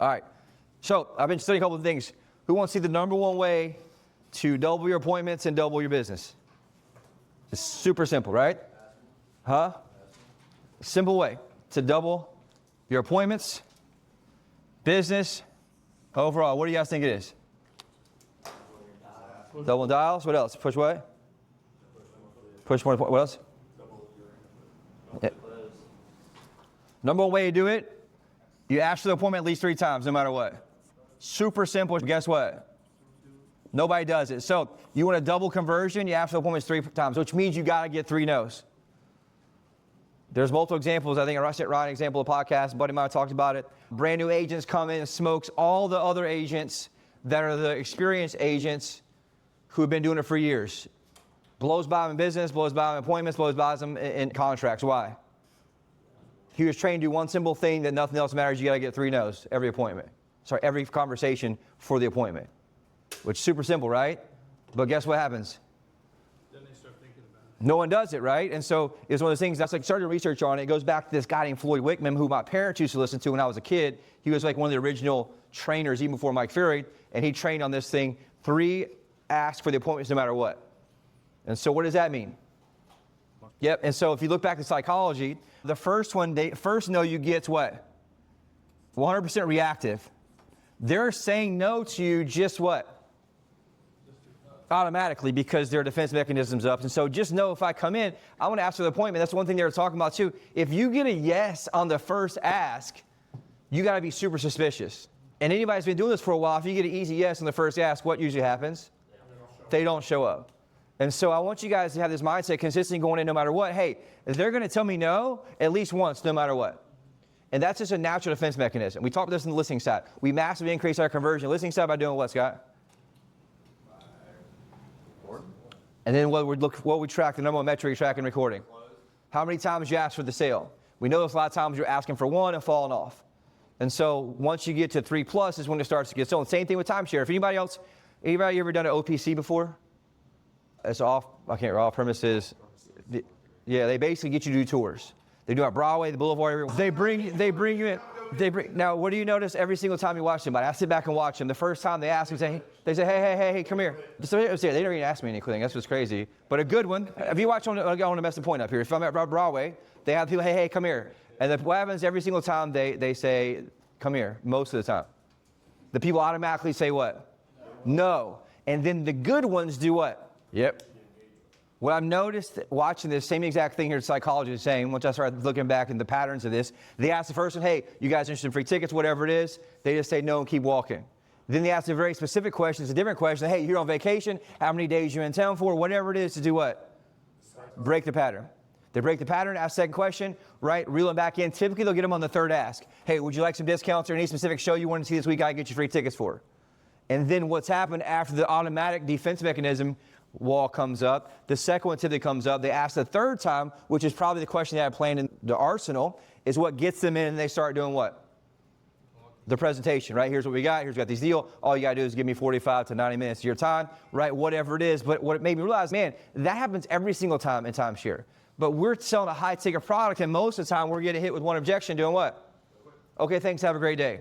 All right. So I've been studying a couple of things. Who wants to see the number one way to double your appointments and double your business? It's super simple, right? Huh? Simple way to double your appointments, business, overall. What do you guys think it is? Double dials. What else? Push what? Push more. What else? Yeah. Number one way to do it, you ask for the appointment at least 3 times, no matter what. Super simple. Guess what? Nobody does it. So you want a double conversion, you ask for the appointments 3 times, which means you got to get 3 no's. There's multiple examples. I think I sent Ryan an example of the podcast. A buddy of mine talked about it. Brand new agents come in and smokes all the other agents that are the experienced agents who have been doing it for years. Blows by them in business, blows by them in appointments, blows by them in contracts. Why? He was trained to do one simple thing that nothing else matters. You got to get 3 no's every appointment. Sorry, every conversation for the appointment. Which is super simple, right? But guess what happens? Then they start thinking about it. No one does it, right? And so it's one of those things, that's like starting research on it. It goes back to this guy named Floyd Wickman, who my parents used to listen to when I was a kid. He was like one of the original trainers, even before Mike Fury. And he trained on this thing, 3 ask for the appointments no matter what. And so what does that mean? Yep, and so if you look back to psychology, the first no you get's what? 100% reactive. They're saying no to you just what? Automatically, because their defense mechanism's up. And so just know if I come in, I want to ask for the appointment. That's one thing they were talking about too. If you get a yes on the first ask, you got to be super suspicious. And anybody's been doing this for a while, if you get an easy yes on the first ask, what usually happens? They don't show up. And so I want you guys to have this mindset consistently going in no matter what. Hey, if they're going to tell me no, at least once, no matter what. And that's just a natural defense mechanism. We talked about this on the listening side. We massively increase our conversion. Listening side by doing what, Scott? And then what we track, the number one metric, track and recording. How many times you ask for the sale? We know there's a lot of times you're asking for 1 and falling off. And so once you get to 3+ is when it starts to get sold. Same thing with timeshare. If anybody ever done an OPC before? It's off premises. Yeah, they basically get you to do tours. They do it at Broadway, the Boulevard. They bring you in. Now, what do you notice every single time you watch somebody? I sit back and watch them. The first time they ask me, they say, hey, come here. So they never even ask me anything. That's what's crazy. But a good one. If you watch, I want to mess the point up here. If I'm at Broadway, they have people, hey, come here. And what happens every single time they say, come here, most of the time? The people automatically say what? No. And then the good ones do what? Yep. What I've noticed watching this same exact thing here, psychology is saying, once I started looking back in the patterns of this, they ask the first one, hey, you guys interested in free tickets, whatever it is? They just say no and keep walking. Then they ask a very specific question, it's a different question, hey, you're on vacation, how many days you in town for, whatever it is to do what? Break the pattern. They break the pattern, ask the second question, right, reel them back in. Typically they'll get them on the third ask. Hey, would you like some discounts or any specific show you want to see this week I can get you free tickets for? And then what's happened after the automatic defense mechanism wall comes up, the second one typically comes up, they ask the third time, which is probably the question they have planned in the arsenal, is what gets them in and they start doing what? The presentation, right? Here's what we got, this deal, all you gotta do is give me 45 to 90 minutes of your time, right? Whatever it is, but what it made me realize, man, that happens every single time in timeshare. But we're selling a high ticket product and most of the time we're getting hit with one objection doing what? Okay, thanks, have a great day.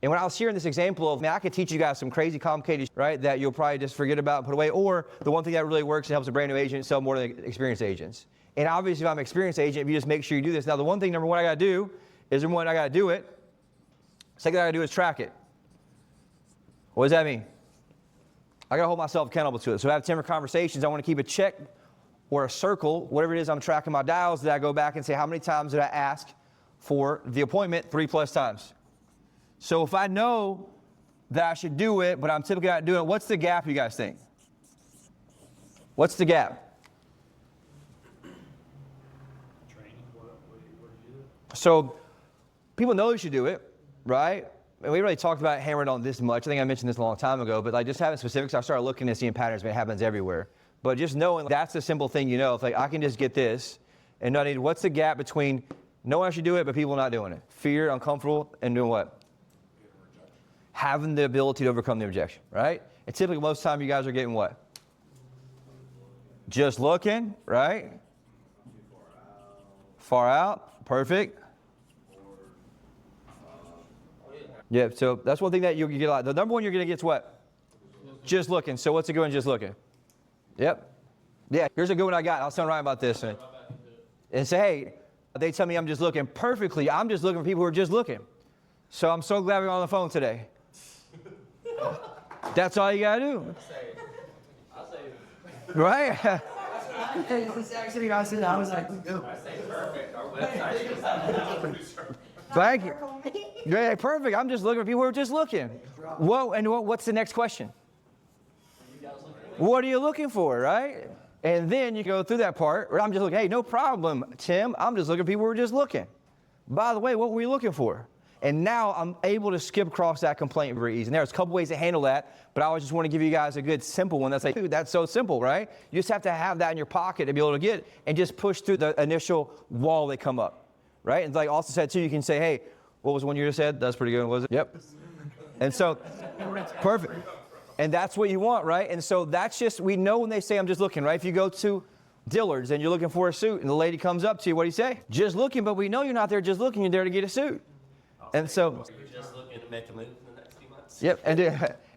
And when I was hearing this example of, man, I could teach you guys some crazy complicated, right, that you'll probably just forget about and put away, or the one thing that really works and helps a brand new agent sell more than experienced agents. And obviously, if I'm an experienced agent, if you just make sure you do this. Now, the one thing, number one, I got to do is, number one, I got to do it. Second thing I got to do is track it. What does that mean? I got to hold myself accountable to it. So I have 10 conversations. I want to keep a check or a circle, whatever it is I'm tracking my dials, that I go back and say, how many times did I ask for the appointment? 3+ times. So if I know that I should do it, but I'm typically not doing it, what's the gap, you guys think? What's the gap? Training, what do you do? So people know you should do it, right? And we really talked about hammering on this much. I think I mentioned this a long time ago, but like just having specifics, I started looking and seeing patterns, but it happens everywhere. But just knowing that's a simple thing, you know, if like I can just get this and not need, what's the gap between knowing I should do it, but people not doing it? Fear, uncomfortable, and doing what? Having the ability to overcome the objection, right? And typically most of the time you guys are getting what? Just looking, right? Far out, perfect. Yeah, so that's one thing that you'll get a lot. The number one you're going to get is what? Just looking. So what's a good one, just looking? Yep. Yeah, here's a good one I got. I was telling Ryan about this. And say, hey, they tell me I'm just looking perfectly. I'm just looking for people who are just looking. So I'm so glad we're on the phone today. That's all you got to do. I'll say Right? Actually, I said, I was like, perfect. Our website is Thank you. Yeah, perfect. I'm just looking for people who are just looking. What's the next question? What are you looking for, right? And then you go through that part where I'm just looking, hey, no problem, Tim. I'm just looking for people who are just looking. By the way, what were you looking for? And now I'm able to skip across that complaint very easy. And there's a couple ways to handle that, but I always just want to give you guys a good simple one that's like, dude, that's so simple, right? You just have to have that in your pocket to be able to get and just push through the initial wall that come up, right? And like Austin said too, you can say, hey, what was the one you just said? That's pretty good, was it? Yep. And so, perfect. And that's what you want, right? And so that's just, we know when they say I'm just looking, right? If you go to Dillard's and you're looking for a suit and the lady comes up to you, what do you say? Just looking, but we know you're not there just looking, you're there to get a suit. And so, You're just looking to make a move in the next few months. yep,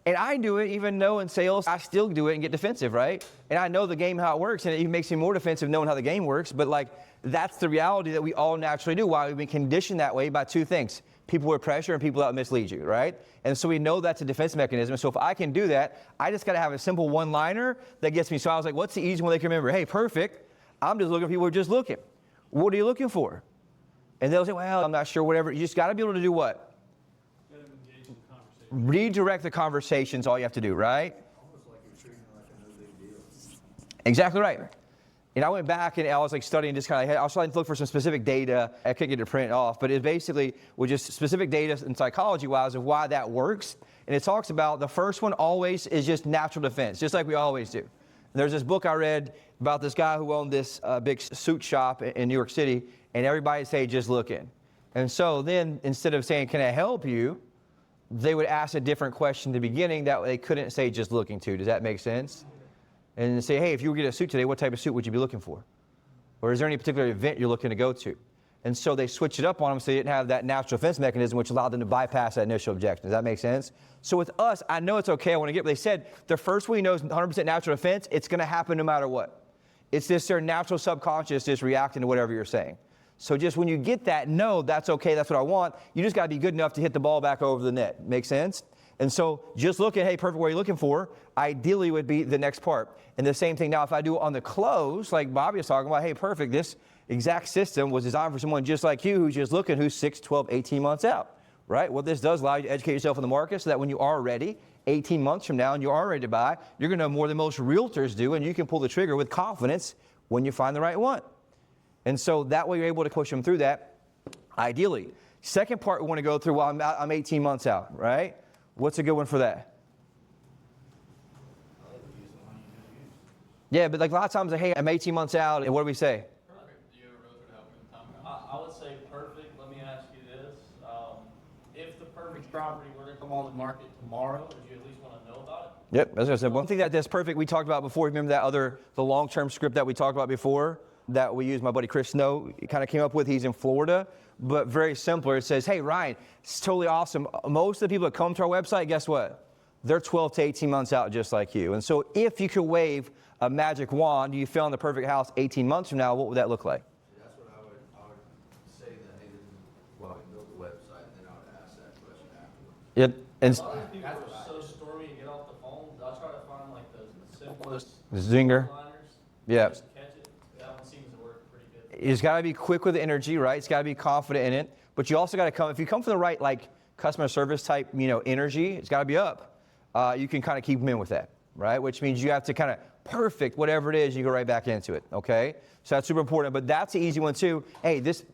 and I do it even though in sales, I still do it and get defensive, right? And I know the game, how it works, and it even makes me more defensive knowing how the game works, but like, that's the reality that we all naturally do. Why we've been conditioned that way by two things: people with pressure and people that mislead you, right? And so we know that's a defense mechanism. So if I can do that, I just got to have a simple one-liner that gets me. So I was like, what's the easy one they can remember? Hey, perfect. I'm just looking for people who are just looking. What are you looking for? And they'll say, well, I'm not sure, whatever. You just got to be able to do what? Let them engage in the conversation. Redirect the conversation's all you have to do, right? Exactly right. And I went back and I was like studying just kind of, I was trying to look for some specific data. I couldn't get it printed off, but it basically was just specific data in psychology-wise of why that works. And it talks about the first one always is just natural defense, just like we always do. And there's this book I read about this guy who owned this big suit shop in New York City, and everybody would say, just looking. And so then instead of saying, can I help you? They would ask a different question at the beginning that they couldn't say just looking to. Does that make sense? And say, hey, if you were to get a suit today, what type of suit would you be looking for? Or is there any particular event you're looking to go to? And so they switched it up on them so they didn't have that natural defense mechanism, which allowed them to bypass that initial objection. Does that make sense? So with us, I know it's okay. I want to get, but they said the first one you know is 100% natural defense. It's going to happen no matter what. It's just their natural subconscious just reacting to whatever you're saying. So just when you get that, no, that's okay, that's what I want. You just got to be good enough to hit the ball back over the net. Make sense? And so just look at, hey, perfect, what are you looking for? Ideally would be the next part. And the same thing now, if I do it on the close, like Bobby was talking about, hey, perfect, this exact system was designed for someone just like you who's just looking, who's 6, 12, 18 months out, right? What this does allow you to educate yourself in the market so that when you are ready, 18 months from now, and you are ready to buy, you're going to know more than most realtors do, and you can pull the trigger with confidence when you find the right one. And so that way you're able to push them through that, ideally. Second part we want to go through, well, I'm 18 months out, right? What's a good one for that? Yeah, but like a lot of times, like, hey, I'm 18 months out, and what do we say? Perfect. Do you ever go through that one time? I would say perfect. Let me ask you this. If the perfect property were to come on the market tomorrow, would you at least want to know about it? Yep, as I said, one thing that's perfect we talked about before, remember that the long-term script that we talked about before that we used, my buddy Chris Snow kind of came up with, he's in Florida, but very simpler. It says, hey, Ryan, it's totally awesome. Most of the people that come to our website, guess what? They're 12 to 18 months out just like you. And so if you could wave a magic wand, you found the perfect house 18 months from now, what would that look like? That's what I would say that, hey, this is why we built the website, and then I would ask that question afterwards. Yep. And A lot of people are so stormy and get off the phone. I'll try to find like the simplest zinger. liners. Yeah. Just catch it. That one seems to work pretty good. It's got to be quick with the energy, right? It's got to be confident in it. But you also got to come, if you come from the right, like, customer service type, energy, it's got to be up. You can kind of keep them in with that, right? Which means you have to kind of perfect whatever it is, you go right back into it, okay? So that's super important. But that's the easy one too. Hey, this,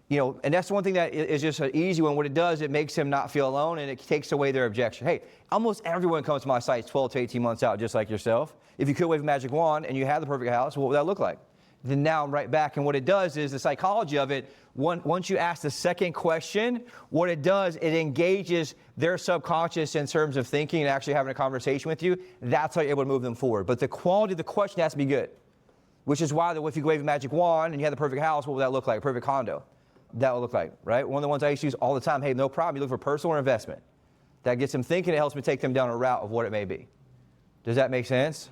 and that's the one thing that is just an easy one. What it does, it makes them not feel alone, and it takes away their objection. Hey, almost everyone comes to my site 12 to 18 months out, just like yourself. If you could wave a magic wand and you had the perfect house, what would that look like? Then now I'm right back. And what it does is the psychology of it, once you ask the second question, what it does, it engages their subconscious in terms of thinking and actually having a conversation with you. That's how you're able to move them forward. But the quality of the question has to be good, which is why if you wave a magic wand and you had the perfect house, what would that look like? A perfect condo. That would look like, right? One of the ones I used to use all the time, hey, no problem. You look for personal or investment. That gets them thinking. It helps me take them down a route of what it may be. Does that make sense?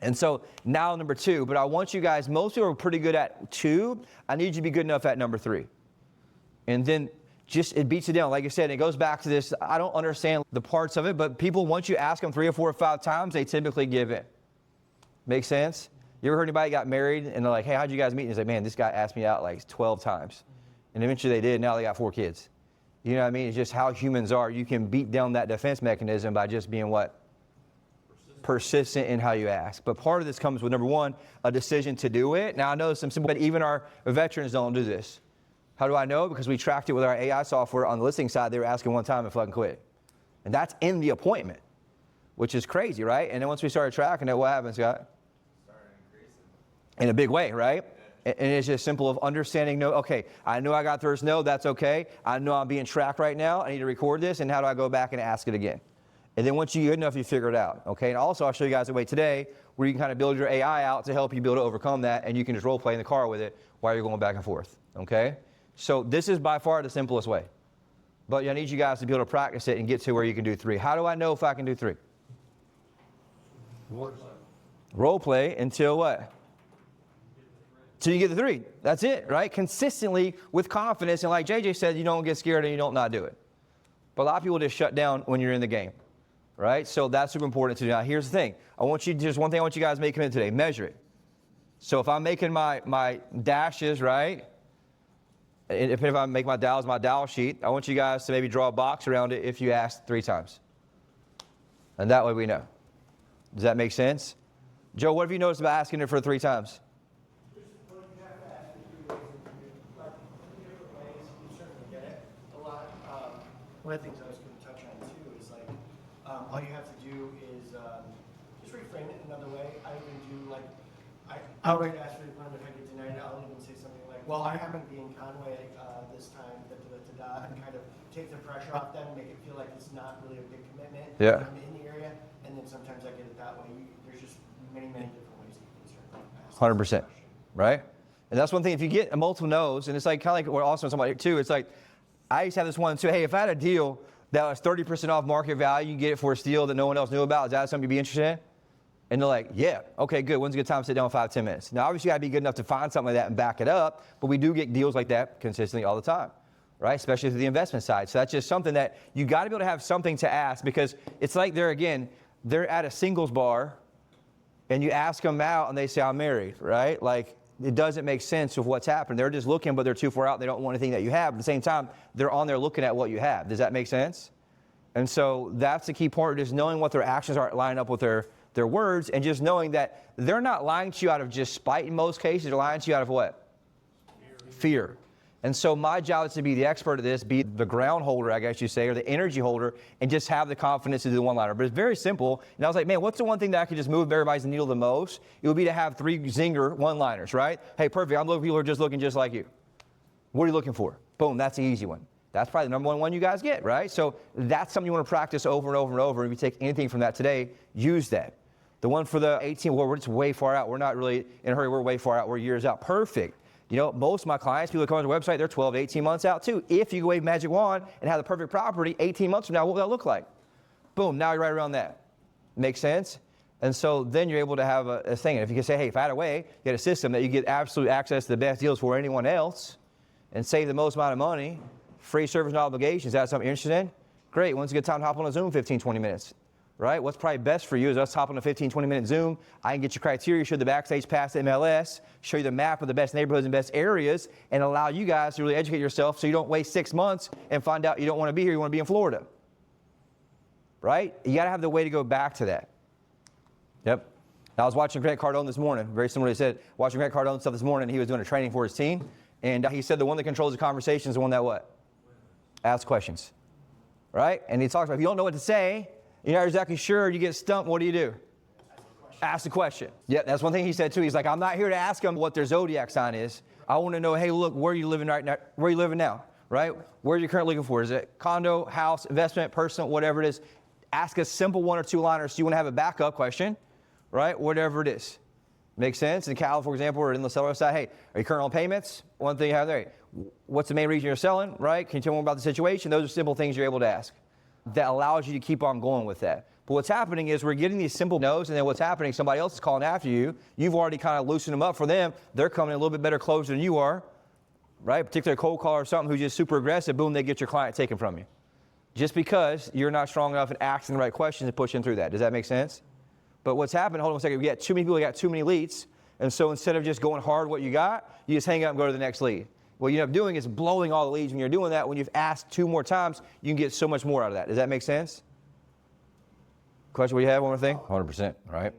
And so now number 2, but I want you guys, most people are pretty good at 2. I need you to be good enough at number 3. And then just, it beats you down. Like I said, it goes back to this, I don't understand the parts of it, but people, once you ask them 3 or 4 or 5 times, they typically give in. Make sense? You ever heard anybody got married and they're like, hey, how'd you guys meet? And he's like, man, this guy asked me out like 12 times. And eventually they did, now they got 4 kids. You know what I mean? It's just how humans are. You can beat down that defense mechanism by just being what? Persistent in how you ask. But part of this comes with, number 1, a decision to do it. Now I know some simple, but even our veterans don't do this. How do I know? Because we tracked it with our AI software on the listing side. They were asking one time and fucking quit. And that's in the appointment, which is crazy, right? And then once we started tracking it, what happens, Scott? Started increasing. In a big way, right? And it's just simple of understanding, no, okay, I know I got first no, that's okay. I know I'm being tracked right now. I need to record this, and how do I go back and ask it again? And then once you're good enough, you figure it out, okay? And also, I'll show you guys a way today where you can kind of build your AI out to help you be able to overcome that, and you can just role play in the car with it while you're going back and forth, okay? So this is by far the simplest way. But I need you guys to be able to practice it and get to where you can do 3. How do I know if I can do 3? Role play until what? Till you get the 3. That's it, right? Consistently with confidence. And like JJ said, you don't get scared and you don't not do it. But a lot of people just shut down when you're in the game, right? So that's super important to do. Now, here's the thing. Just one thing I want you guys to make commit today. Measure it. So if I'm making my dashes, right? And if I make my dial sheet, I want you guys to maybe draw a box around it if you ask 3 times. And that way we know. Does that make sense? Joe, what have you noticed about asking it for 3 times? One of the things I was going to touch on too is like, all you have to do is just reframe it another way. I even do like, I outright ask for the appointment. If I get denied, I'll even say something like, well, I happen to be in Conway this time, and kind of take the pressure off them, make it feel like it's not really a big commitment. Yeah. I'm in the area, and then sometimes I get it that way. There's just many different ways you can start asking 100%, right? And that's one thing, if you get a multiple no's, and it's like kind of like what also somebody too, it's like, I used to have this one too. Hey, if I had a deal that was 30% off market value, you get it for a steal that no one else knew about, is that something you'd be interested in? And they're like, yeah, okay, good. When's a good time to sit down 5-10 minutes? Now, obviously, you gotta be good enough to find something like that and back it up, but we do get deals like that consistently all the time, right? Especially through the investment side. So that's just something that you gotta be able to have something to ask, because it's like they're at a singles bar, and you ask them out and they say, I'm married, right? Like, it doesn't make sense of what's happened. They're just looking, but they're too far out. They don't want anything that you have. At the same time, they're on there looking at what you have. Does that make sense? And so that's the key part, just knowing what their actions are lining up with their words, and just knowing that they're not lying to you out of just spite in most cases. They're lying to you out of what? Fear. And so my job is to be the expert of this, be the ground holder, I guess you say, or the energy holder, and just have the confidence to do the one-liner. But it's very simple. And I was like, man, what's the one thing that I could just move everybody's needle the most? It would be to have 3 zinger one-liners, right? Hey, perfect. I'm looking for people who are just looking just like you. What are you looking for? Boom, that's the easy one. That's probably the number one you guys get, right? So that's something you want to practice over and over and over. If you take anything from that today, use that. The one for the 18, well, we're just way far out. We're not really in a hurry. We're way far out. We're years out. Perfect. You know, most of my clients, people that come on the website, they're 12 to 18 months out too. If you wave magic wand and have the perfect property, 18 months from now, what will that look like? Boom, now you're right around that. Make sense? And so then you're able to have a thing. And if you can say, hey, if I had a way, you get a system that you get absolute access to the best deals for anyone else and save the most amount of money, free service and obligations, that's something you're interested in? Great, when's a good time to hop on a Zoom 15, 20 minutes? Right? What's probably best for you is us hop on a 15, 20-minute Zoom. I can get your criteria, show the backstage pass to MLS, show you the map of the best neighborhoods and best areas, and allow you guys to really educate yourself so you don't waste 6 months and find out you don't want to be here, you want to be in Florida. Right? You got to have the way to go back to that. Yep. I was watching Grant Cardone this morning, very similar to what he said, watching Grant Cardone stuff this morning. He was doing a training for his team, and he said the one that controls the conversation is the one that what? Asks questions. Right? And he talks about if you don't know what to say, you're not exactly sure, you get stumped, what do? Ask the question. Yeah, that's one thing he said too. He's like, I'm not here to ask them what their zodiac sign is. I want to know, hey, look, where are you living right now? Where are you living now? Right? Where are you currently looking for? Is it condo, house, investment, personal, whatever it is? Ask a simple 1 or 2 liners. So you want to have a backup question, right? Whatever it is. Makes sense? In Cal, for example, or in the seller side, hey, are you current on payments? One thing you have there. What's the main reason you're selling, right? Can you tell me more about the situation? Those are simple things you're able to ask. that allows you to keep on going with that. But what's happening is we're getting these simple no's, and then what's happening, somebody else is calling after you. You've already kind of loosened them up for them. They're coming in a little bit better closer than you are, right? Particularly a cold caller or something who's just super aggressive, boom, they get your client taken from you. Just because you're not strong enough in asking the right questions and pushing through that. Does that make sense? But what's happened, hold on a second, we got too many people, we got too many leads, and so instead of just going hard what you got, you just hang up and go to the next lead. What you end up doing is blowing all the leads when you're doing that. When you've asked 2 more times, you can get so much more out of that. Does that make sense? Question, what do you have, one more thing? 100%, right?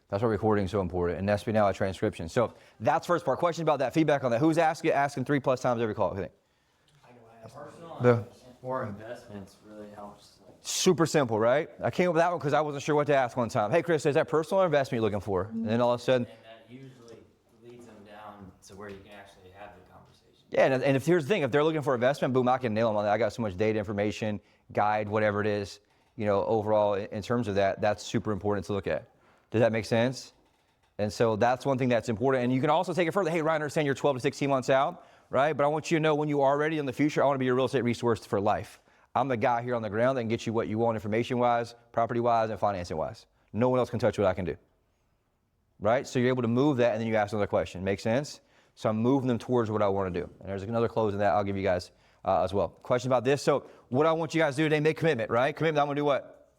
That's why recording is so important, and that's be now a transcription. So that's first part. Question about that, feedback on that. Who's asking 3+ times every call? What do you think? Or investments really helps. Super simple, right? I came up with that one because I wasn't sure what to ask one time. Hey, Chris, is that personal or investment you're looking for? And then all of a sudden, And that usually leads them down to where you can actually have the conversation. yeah, and if here's the thing, if they're looking for investment, boom, I can nail them on that. I got so much data, information, guide, whatever it is, overall in terms of that, that's super important to look at. Does that make sense? And so that's one thing that's important. And you can also take it further. Hey, Ryan, I understand you're 12 to 16 months out, right? But I want you to know when you are ready in the future, I want to be your real estate resource for life. I'm the guy here on the ground that can get you what you want information-wise, property-wise, and financing-wise. No one else can touch what I can do, right? So you're able to move that, and then you ask another question. Make sense? So I'm moving them towards what I want to do. And there's another close in that I'll give you guys as well. Question about this. So what I want you guys to do today, make commitment, right? Commitment, I'm going to do what?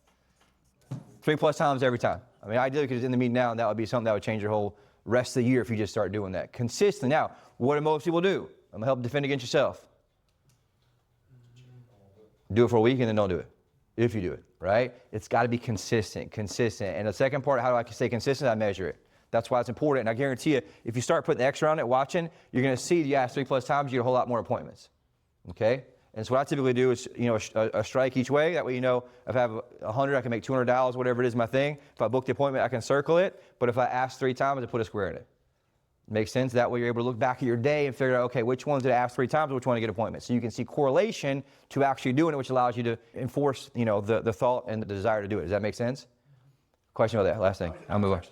3+ times every time. I mean, ideally, because it's in the meeting now, and that would be something that would change your whole rest of the year if you just start doing that. Consistently. Now, what do most people do? I'm going to help defend against yourself. Do it for a week and then don't do it, if you do it, right? It's got to be consistent. And the second part, how do I stay consistent? I measure it. That's why it's important. And I guarantee you, if you start putting the extra on it, watching, you're going to see you ask 3+ times, you get a whole lot more appointments, okay? And so what I typically do is, a strike each way. That way, if I have 100, I can make $200, whatever it is, my thing. If I book the appointment, I can circle it. But if I ask 3 times, I put a square in it. Makes sense? That way you're able to look back at your day and figure out, okay, which ones did I ask 3 times, which one to get appointments. So you can see correlation to actually doing it, which allows you to enforce, the thought and the desire to do it. Does that make sense? Question about that, last thing. I'll move on.